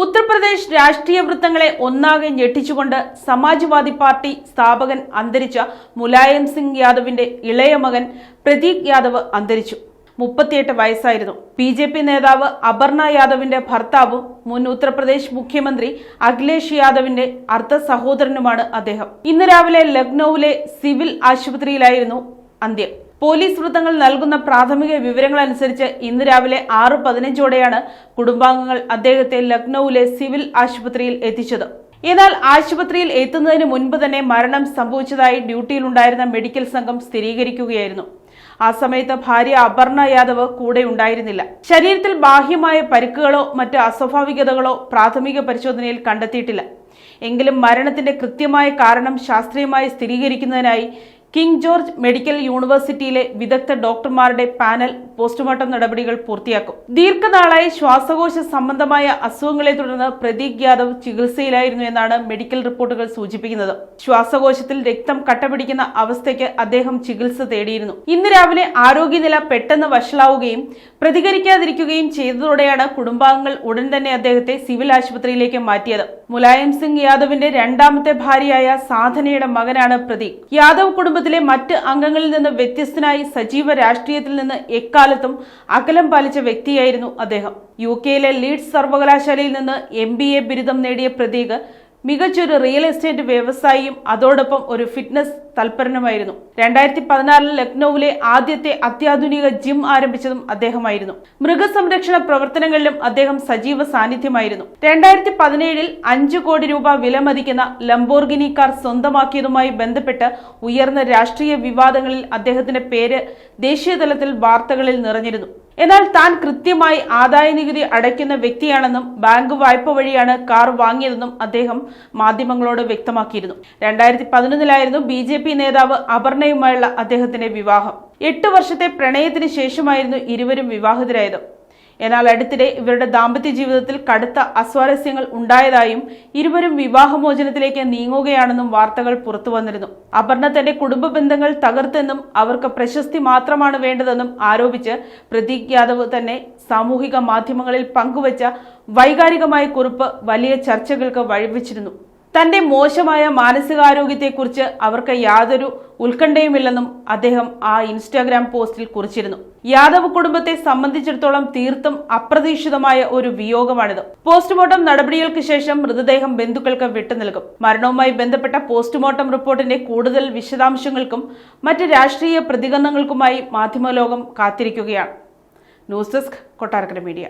ഉത്തർപ്രദേശ് രാഷ്ട്രീയ വൃത്തങ്ങളെ ഒന്നാകെ ഞെട്ടിച്ചുകൊണ്ട് സമാജ്വാദി പാർട്ടി സ്ഥാപകൻ അന്തരിച്ച മുലായം സിംഗ് യാദവിന്റെ ഇളയ മകൻ പ്രതീക് യാദവ് അന്തരിച്ചു. 38 വയസ്സായിരുന്നു. ബിജെപി നേതാവ് അപർണ യാദവിന്റെ ഭർത്താവും മുൻ ഉത്തർപ്രദേശ് മുഖ്യമന്ത്രി അഖിലേഷ് യാദവിന്റെ അർദ്ധ സഹോദരനുമാണ് അദ്ദേഹം. ഇന്ന് രാവിലെ ലക്നൌവിലെ സിവിൽ ആശുപത്രിയിലായിരുന്നു അന്ത്യം. പോലീസ് വൃത്തങ്ങൾ നൽകുന്ന പ്രാഥമിക വിവരങ്ങൾ അനുസരിച്ച് ഇന്ന് രാവിലെ 6:15ഓടെയാണ് കുടുംബാംഗങ്ങൾ അദ്ദേഹത്തെ ലക്നൌവിലെ സിവിൽ ആശുപത്രിയിൽ എത്തിച്ചത്. എന്നാൽ ആശുപത്രിയിൽ എത്തുന്നതിന് മുൻപ് തന്നെ മരണം സംഭവിച്ചതായി ഡ്യൂട്ടിയിലുണ്ടായിരുന്ന മെഡിക്കൽ സംഘം സ്ഥിരീകരിക്കുകയായിരുന്നു. ആ സമയത്ത് ഭാര്യ അപർണ യാദവ് കൂടെ ഉണ്ടായിരുന്നില്ല. ശരീരത്തിൽ ബാഹ്യമായ പരിക്കുകളോ മറ്റ് അസ്വാഭാവികതകളോ പ്രാഥമിക പരിശോധനയിൽ കണ്ടെത്തിയിട്ടില്ല. എങ്കിലും മരണത്തിന്റെ കൃത്യമായ കാരണം ശാസ്ത്രീയമായി സ്ഥിരീകരിക്കുന്നതിനായി കിങ് ജോർജ് മെഡിക്കൽ യൂണിവേഴ്സിറ്റിയിലെ വിദഗ്ധ ഡോക്ടർമാരുടെ പാനൽ പോസ്റ്റ്മോർട്ടം നടപടികൾ പൂർത്തിയാക്കും. ദീർഘനാളായി ശ്വാസകോശ സംബന്ധമായ അസുഖങ്ങളെ തുടർന്ന് പ്രതീക് യാദവ് ചികിത്സയിലായിരുന്നു എന്നാണ് മെഡിക്കൽ റിപ്പോർട്ടുകൾ സൂചിപ്പിക്കുന്നത്. ശ്വാസകോശത്തിൽ രക്തം കട്ടപിടിക്കുന്ന അവസ്ഥയ്ക്ക് അദ്ദേഹം ചികിത്സ തേടിയിരുന്നു. ഇന്ന് രാവിലെ ആരോഗ്യനില പെട്ടെന്ന് വഷളാവുകയും പ്രതികരിക്കാതിരിക്കുകയും ചെയ്തതോടെയാണ് കുടുംബാംഗങ്ങൾ ഉടൻ തന്നെ അദ്ദേഹത്തെ സിവിൽ ആശുപത്രിയിലേക്ക് മാറ്റിയത്. മുലായം സിംഗ് യാദവിന്റെ രണ്ടാമത്തെ ഭാര്യയായ സാധനയുടെ മകനാണ് പ്രതീക്. യാദവ് കുടുംബത്തിലെ മറ്റ് അംഗങ്ങളിൽ നിന്ന് വ്യത്യസ്തനായി സജീവ രാഷ്ട്രീയത്തിൽ നിന്ന് എക്കാലത്തും അകലം പാലിച്ച വ്യക്തിയായിരുന്നു അദ്ദേഹം. UK-യിലെ ലീഡ്സ് സർവകലാശാലയിൽ നിന്ന് MBA ബിരുദം നേടിയ പ്രതീക് മികച്ചൊരു റിയൽ എസ്റ്റേറ്റ് വ്യവസായിയും അതോടൊപ്പം ഒരു ഫിറ്റ്നസ് തൽപരനുമായിരുന്നു. 2016 ലക്നൌവിലെ ആദ്യത്തെ അത്യാധുനിക ജിം ആരംഭിച്ചതും അദ്ദേഹമായിരുന്നു. മൃഗസംരക്ഷണ പ്രവർത്തനങ്ങളിലും അദ്ദേഹം സജീവ സാന്നിധ്യമായിരുന്നു. 2017 5 കോടി രൂപ വിലമതിക്കുന്ന ലംബോർഗിനി കാർ സ്വന്തമാക്കിയതുമായി ബന്ധപ്പെട്ട് ഉയർന്ന രാഷ്ട്രീയ വിവാദങ്ങളിൽ അദ്ദേഹത്തിന്റെ പേര് ദേശീയ തലത്തിൽ വാർത്തകളിൽ നിറഞ്ഞിരുന്നു. എന്നാൽ താൻ കൃത്യമായി ആദായനികുതി അടയ്ക്കുന്ന വ്യക്തിയാണെന്നും ബാങ്ക് വായ്പ വഴിയാണ് കാർ വാങ്ങിയതെന്നും അദ്ദേഹം മാധ്യമങ്ങളോട് വ്യക്തമാക്കിയിരുന്നു. 2011 BJP നേതാവ് അപർണയുമായുള്ള അദ്ദേഹത്തിന്റെ വിവാഹം. 8 വർഷത്തെ പ്രണയത്തിന് ശേഷമായിരുന്നു ഇരുവരും വിവാഹിതരായത്. എന്നാൽ അടുത്തിടെ ഇവരുടെ ദാമ്പത്യ ജീവിതത്തിൽ കടുത്ത അസ്വാരസ്യങ്ങൾ ഉണ്ടായതായും ഇരുവരും വിവാഹമോചനത്തിലേക്ക് നീങ്ങുകയാണെന്നും വാർത്തകൾ പുറത്തു വന്നിരുന്നു. അപർണ തന്റെ കുടുംബ ബന്ധങ്ങൾ തകർത്തെന്നും അവർക്ക് പ്രശസ്തി മാത്രമാണ് വേണ്ടതെന്നും ആരോപിച്ച് പ്രതീക് യാദവ് തന്നെ സാമൂഹിക മാധ്യമങ്ങളിൽ പങ്കുവച്ച വൈകാരികമായ കുറിപ്പ് വലിയ ചർച്ചകൾക്ക് വഴിവെച്ചിരുന്നു. തന്റെ മോശമായ മാനസികാരോഗ്യത്തെക്കുറിച്ച് അവർക്ക് യാതൊരു ഉത്കണ്ഠയുമില്ലെന്നും അദ്ദേഹം ആ ഇൻസ്റ്റാഗ്രാം പോസ്റ്റിൽ കുറിച്ചിരുന്നു. യാദവ് കുടുംബത്തെ സംബന്ധിച്ചിടത്തോളം തീർത്തും അപ്രതീക്ഷിതമായ ഒരു വിയോഗമാണിത്. പോസ്റ്റ്മോർട്ടം നടപടികൾക്ക് ശേഷം മൃതദേഹം ബന്ധുക്കൾക്ക് വിട്ടുനൽകും. മരണവുമായി ബന്ധപ്പെട്ട പോസ്റ്റ്മോർട്ടം റിപ്പോർട്ടിന്റെ കൂടുതൽ വിശദാംശങ്ങൾക്കും മറ്റ് രാഷ്ട്രീയ പ്രതികരണങ്ങൾക്കുമായി മാധ്യമലോകം കാത്തിരിക്കുകയാണ്. News desk, Kottarakkara media.